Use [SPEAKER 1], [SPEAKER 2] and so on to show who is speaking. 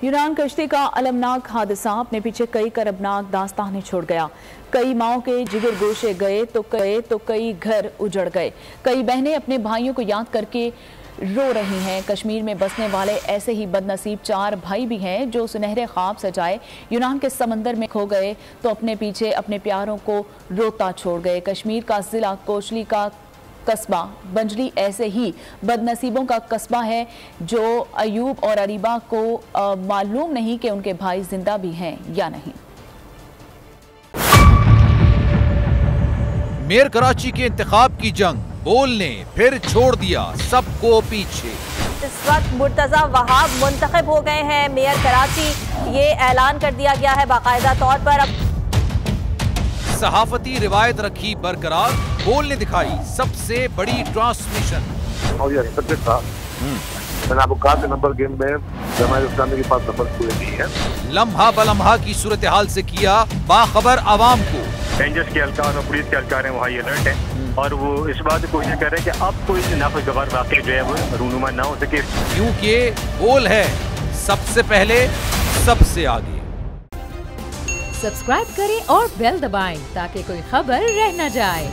[SPEAKER 1] यूनान कश्ती का अलमनाक हादसा अपने पीछे कई करबनाक दास्तानें छोड़ गया। कई माओं के जिगर गोशे गए तो कई घर उजड़ गए। कई बहनें अपने भाइयों को याद करके रो रही हैं। कश्मीर में बसने वाले ऐसे ही बदनसीब 4 भाई भी हैं जो सुनहरे ख्वाब सजाए यूनान के समंदर में खो गए तो अपने पीछे अपने प्यारों को रोता छोड़ गए। कश्मीर का जिला कोचली का कस्बा बंजली ऐसे ही बदनसीबों का कस्बा है जो अयूब और अरीबा को मालूम नहीं कि उनके भाई जिंदा भी हैं या नहीं।
[SPEAKER 2] मेयर कराची के इंतखाब की जंग, बोल ने फिर छोड़ दिया सबको पीछे।
[SPEAKER 3] इस वक्त मुर्तजा वहाब मुंतखब हो गए हैं मेयर कराची, ये ऐलान कर दिया गया है बाकायदा तौर पर। अब
[SPEAKER 2] सहाफती रिवायत रखी बरकरार, बोल ने दिखाई सबसे बड़ी ट्रांसमिशन।
[SPEAKER 4] और ये एक्सपेक्टेड था। मैंने आपको कहा कि नंबर गेम में जमात इस्लामी के पास नंबर पूरे नहीं है।
[SPEAKER 2] लम्हा बलम्हा की सूरत हाल से किया बाखबर आवाम को।
[SPEAKER 5] रेंजर्स के एहलकार और पुलिस के एहलकार हैं वो हाई अलर्ट हैं और वो इस बात की कोशिश कर रहे हैं कि अब कोई नाखुशगवार वाक़या जो है वो रूनुमा ना हो सके,
[SPEAKER 2] क्योंकि बोल है सबसे पहले सबसे आगे।
[SPEAKER 6] सब्सक्राइब करें और बेल दबाएं ताकि कोई खबर रह न जाए।